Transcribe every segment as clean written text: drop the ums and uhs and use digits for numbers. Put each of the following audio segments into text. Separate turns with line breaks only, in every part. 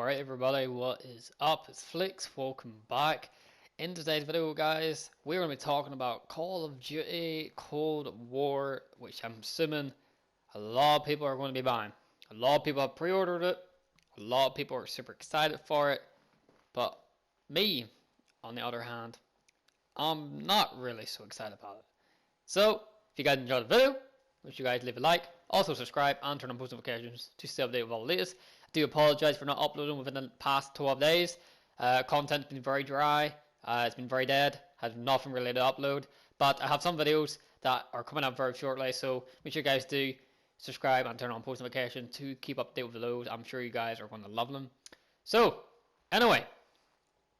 Alright everybody, what is up? It's Flix, welcome back. In today's video guys, we're going to be talking about Call of Duty Cold War, which I'm assuming a lot of people are going to be buying. A lot of people have pre-ordered it, a lot of people are super excited for it, but me, on the other hand, I'm not really so excited about it. So, if you guys enjoyed the video, make sure you guys leave a like, also subscribe and turn on post notifications to stay updated with all the latest. I do apologise for not uploading within the past 12 days. Content's been very dry, it's been very dead, has nothing really to upload, but I have some videos that are coming up very shortly, so make sure you guys do subscribe and turn on post notifications to keep updated with those. I'm sure you guys are going to love them. So, anyway,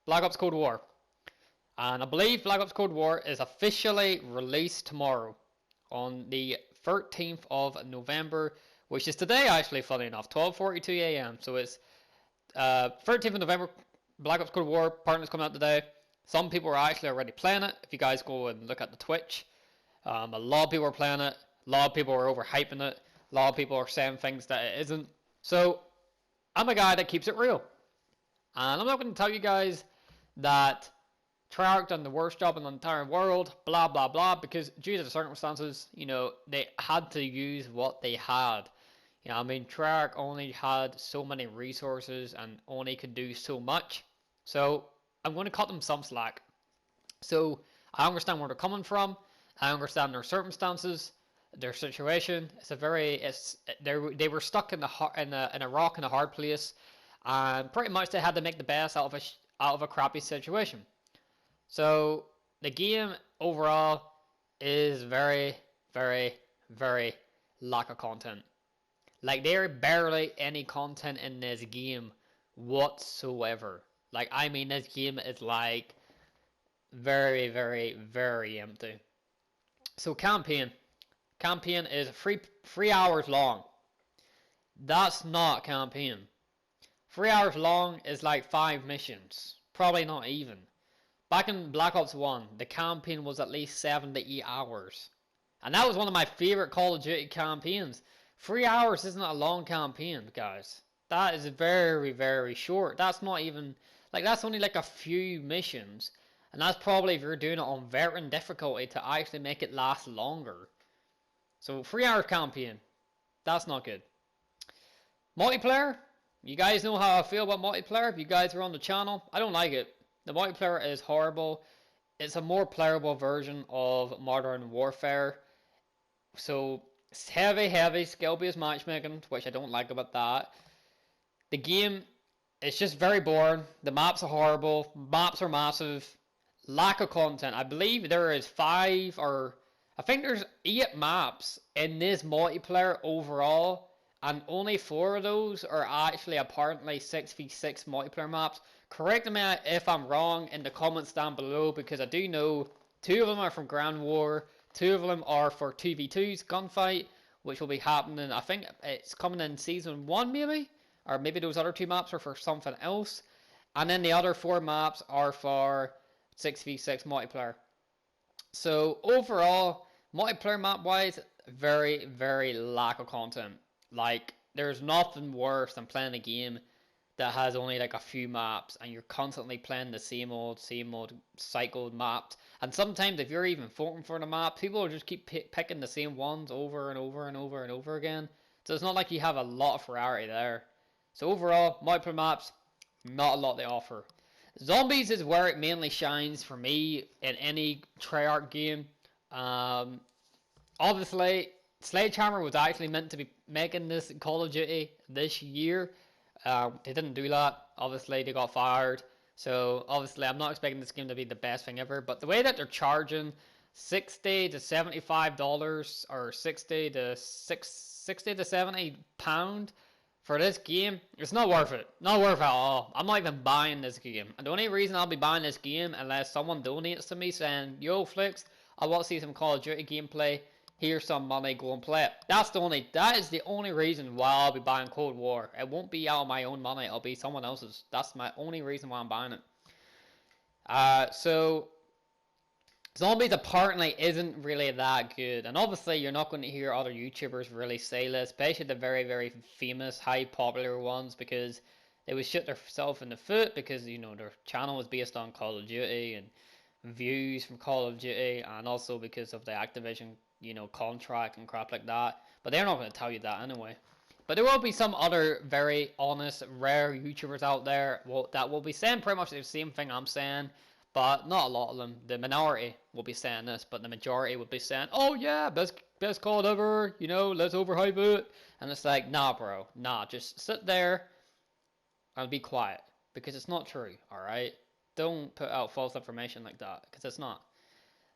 Black Ops Cold War. And I believe Black Ops Cold War is officially released tomorrow on the 13th of November, which is today actually, funny enough, 12:42 a.m. So it's 13th of November, Black Ops Cold War, partner's coming out today. Some people are actually already playing it. If you guys go and look at the Twitch, a lot of people are playing it, a lot of people are overhyping it, a lot of people are saying things that it isn't. So I'm a guy that keeps it real. And I'm not going to tell you guys that Treyarch done the worst job in the entire world, blah blah blah, because due to the circumstances, you know, they had to use what they had. You know, I mean, Treyarch only had so many resources and only could do so much. So I'm going to cut them some slack. So I understand where they're coming from. I understand their circumstances, their situation. They were stuck in a rock in a hard place, and pretty much they had to make the best out of a crappy situation. So the game overall is very, very, very lack of content. Like, there are barely any content in this game whatsoever. Like, I mean, this game is like very, very, very empty. So campaign is 3 hours long. That's not campaign. 3 hours long is like 5 missions. Probably not even. Back in Black Ops 1, the campaign was at least 7 to 8 hours. And that was one of my favorite Call of Duty campaigns. 3 hours isn't a long campaign, guys. That is very, very short. That's not even, like, that's only like a few missions. And that's probably if you're doing it on veteran difficulty to actually make it last longer. So 3 hour campaign, that's not good. Multiplayer, you guys know how I feel about multiplayer. If you guys are on the channel, I don't like it. The multiplayer is horrible. It's a more playable version of Modern Warfare. So it's heavy skill-based matchmaking, which I don't like about that. The game is just very boring. The maps are horrible. Maps are massive. Lack of content. I believe there is 5 or I think there's 8 maps in this multiplayer overall, and only 4 of those are actually apparently 6v6 multiplayer maps. Correct me if I'm wrong in the comments down below, because I do know 2 of them are from Grand War, 2 of them are for 2v2's gunfight, which will be happening, I think it's coming in season 1 maybe, or maybe those other 2 maps are for something else, and then the other 4 maps are for 6v6 multiplayer. So overall, multiplayer map wise, very, very lack of content. Like, there's nothing worse than playing a game that has only like a few maps and you're constantly playing the same old cycled maps. And sometimes if you're even voting for the map, people will just keep picking the same ones over and over and over and over again. So it's not like you have a lot of variety there. So overall, multiplayer maps, not a lot they offer. Zombies is where it mainly shines for me in any Treyarch game. Obviously, Sledgehammer was actually meant to be making this Call of Duty this year. They didn't do that. Obviously, they got fired. So, obviously, I'm not expecting this game to be the best thing ever. But the way that they're charging $60 to $75 or 60 to £70 for this game, it's not worth it. Not worth it at all. I'm not even buying this game. And the only reason I'll be buying this game, unless someone donates to me saying, "Yo, Flix, I want to see some Call of Duty gameplay. Here's some money, go and play it." That is the only reason why I'll be buying Cold War. It won't be out of my own money, it'll be someone else's. That's my only reason why I'm buying it. So Zombies apparently isn't really that good, and obviously you're not going to hear other YouTubers really say this, especially the very, very famous, high popular ones, because they would shoot themselves in the foot because, you know, their channel was based on Call of Duty and views from Call of Duty, and also because of the Activision, you know, contract and crap like that. But they're not going to tell you that anyway. But there will be some other very honest, rare YouTubers out there that will be saying pretty much the same thing I'm saying, but not a lot of them. The minority will be saying this, but the majority will be saying, "Oh yeah, best COD ever, you know, let's overhype it." And it's like, nah, bro, nah, just sit there and be quiet, because it's not true. All right, don't put out false information like that, because it's not.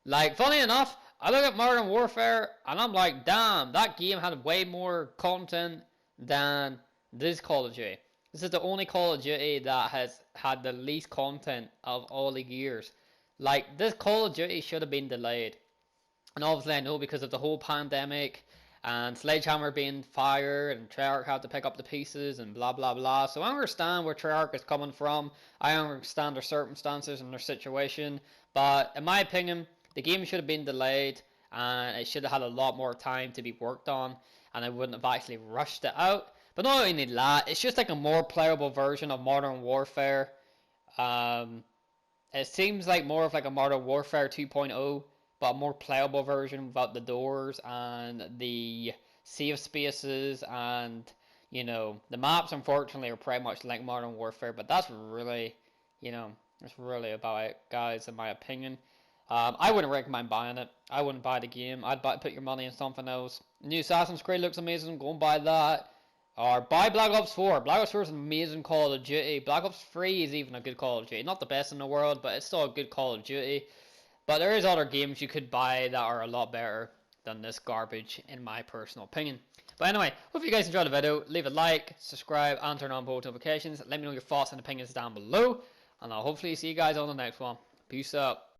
Like, funny enough, I look at Modern Warfare and I'm like, damn, that game had way more content than this Call of Duty. This is the only Call of Duty that has had the least content of all the years. Like, this Call of Duty should have been delayed. And obviously I know because of the whole pandemic and Sledgehammer being fired and Treyarch had to pick up the pieces and blah blah blah. So I understand where Treyarch is coming from. I understand their circumstances and their situation. But in my opinion, the game should have been delayed and it should have had a lot more time to be worked on, and I wouldn't have actually rushed it out. But not only that, it's just like a more playable version of Modern Warfare. It seems like more of like a Modern Warfare 2.0, but a more playable version without the doors and the save spaces, and, you know, the maps unfortunately are pretty much like Modern Warfare, but that's really, you know, that's really about it, guys, in my opinion. I wouldn't recommend buying it. I wouldn't buy the game. I'd put your money in something else. New Assassin's Creed looks amazing. Go and buy that. Or buy Black Ops 4. Black Ops 4 is an amazing Call of Duty. Black Ops 3 is even a good Call of Duty. Not the best in the world, but it's still a good Call of Duty. But there is other games you could buy that are a lot better than this garbage, in my personal opinion. But anyway, hope you guys enjoyed the video. Leave a like, subscribe, and turn on post notifications. Let me know your thoughts and opinions down below. And I'll hopefully see you guys on the next one. Peace out.